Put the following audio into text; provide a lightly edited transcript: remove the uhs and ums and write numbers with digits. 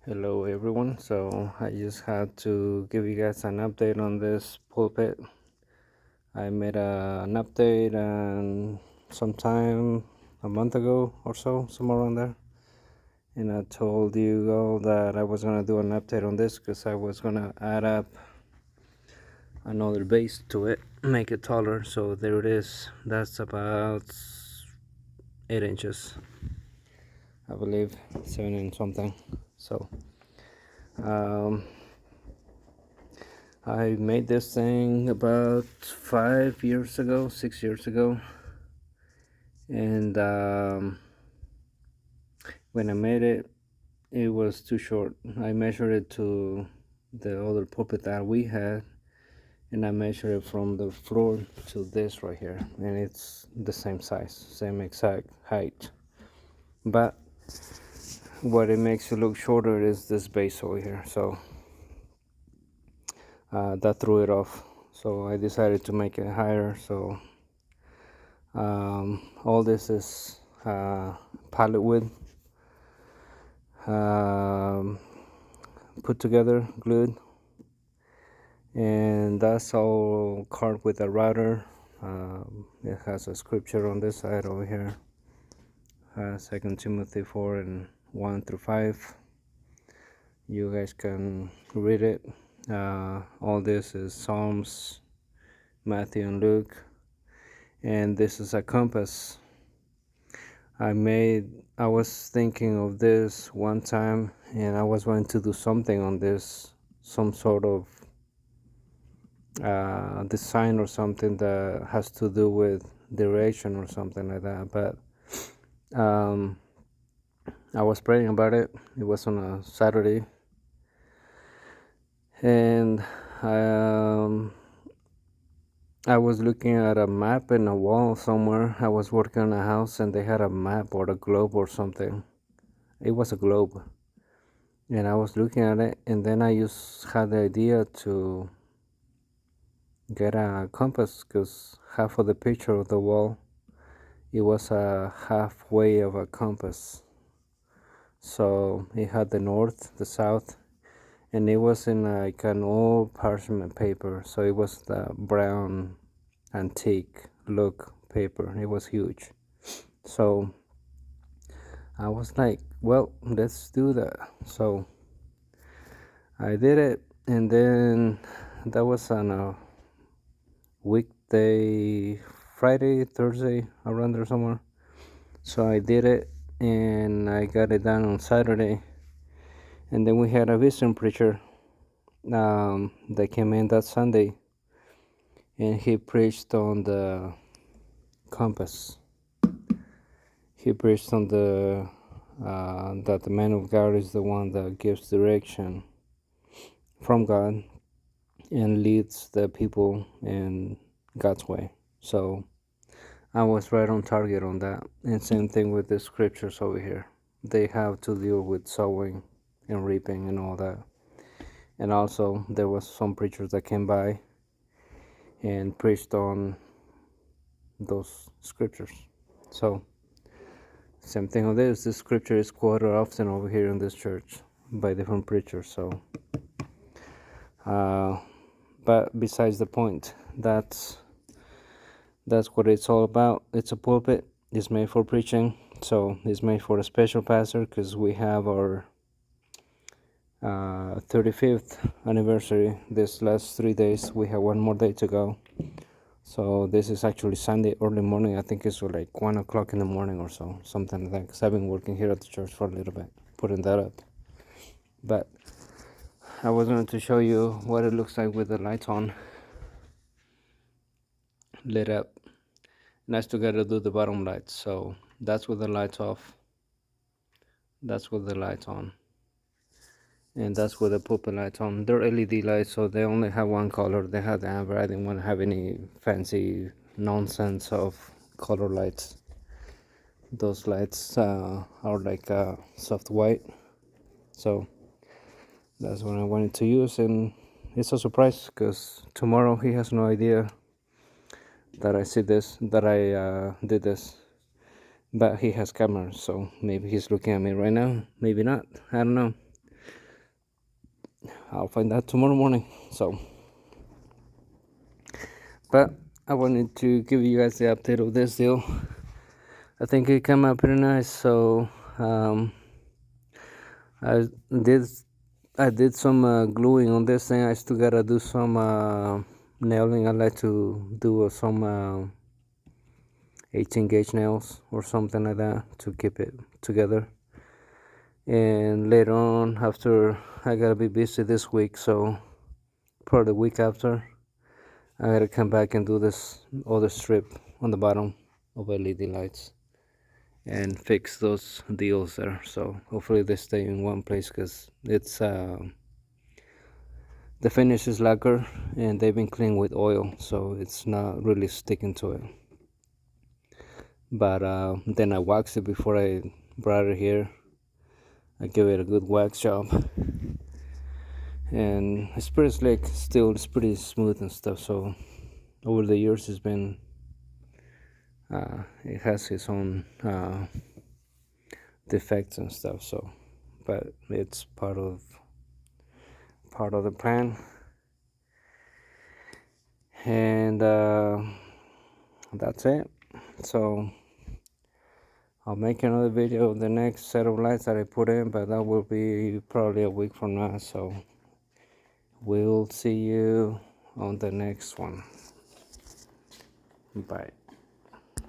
Hello everyone. So I just had to give you guys an update on this pulpit. I made an update and sometime a month ago or so, somewhere around there. And I told you all that I was gonna do an update on this because I was gonna add up another base to it, make it taller. So there it is. That's about 8 inches, I believe, 7 and something. So um, I made this thing about 5 years ago, 6 years ago, and when I made it, it was too short. I measured it to the other puppet that we had, and I measured it from the floor to this right here, and it's the same size, same exact height. But what it makes it look shorter is this base over here, so that threw it off. So I decided to make it higher. So all this is pallet wood, um, put together, glued, and that's all carved with a router. It has a scripture on this side over here, 2 Timothy 4 and 1 through 5. You guys can read it. All this is Psalms, Matthew, and Luke, and this is a compass. I was thinking of this one time, and I was going to do something on this, some sort of design or something that has to do with direction or something like that. But I was praying about it. It was on a Saturday, and I was looking at a map in a wall somewhere. I was working on a house, and they had a map or a globe or something. It was a globe, and I was looking at it, and then I just had the idea to get a compass because half of the picture of the wall, it was a halfway of a compass. So it had the north, the south, and it was in like an old parchment paper. So it was the brown antique look paper. It was huge. So I was like, well, let's do that. So I did it, and then that was on a weekday, Friday, Thursday, around there somewhere. So I did it, and I got it done on Saturday. And then we had a visiting preacher that came in that Sunday, and he preached on the compass. He preached on the that the man of God is the one that gives direction from God and leads the people in God's way. So I was right on target on that. And same thing with the scriptures over here. They have to deal with sowing and reaping and all that. And also there was some preachers that came by and preached on those scriptures. So same thing on this. This scripture is quoted often over here in this church by different preachers. So but besides the point, that's what it's all about. It's a pulpit. It's made for preaching. So it's made for a special pastor because we have our 35th anniversary this last 3 days. We have one more day to go. So this is actually Sunday early morning. I think it's like 1 o'clock in the morning or so, something like that, because I've been working here at the church for a little bit, putting that up. But I was going to show you what it looks like with the lights on, lit up. And I still got to do the bottom lights. So that's with the lights off, that's with the lights on, and that's with the pulpit lights on. They're LED lights, so they only have one color. They have the amber. I didn't want to have any fancy nonsense of color lights. Those lights are like soft white, so that's what I wanted to use. And it's a surprise because tomorrow he has no idea that I did this, but he has cameras, so maybe he's looking at me right now, maybe not, I don't know. I'll find out tomorrow morning. So, but I wanted to give you guys the update of this deal. I think it came out pretty nice. So I did I did some gluing on this thing. I still gotta do some nailing. I like to do some 18 gauge nails or something like that to keep it together. And later on, after I gotta be busy this week, so probably the week after, I gotta come back and do this other strip on the bottom of LED lights and fix those deals there. So hopefully they stay in one place, because it's the finish is lacquer and they've been cleaned with oil, so it's not really sticking to it. But then I waxed it before I brought it here. I give it a good wax job, and it's pretty slick still. It's pretty smooth and stuff. So over the years it's been it has its own defects and stuff. So but it's part of the plan. And that's it. So I'll make another video of the next set of lights that I put in, but that will be probably a week from now. So we'll see you on the next one. Bye.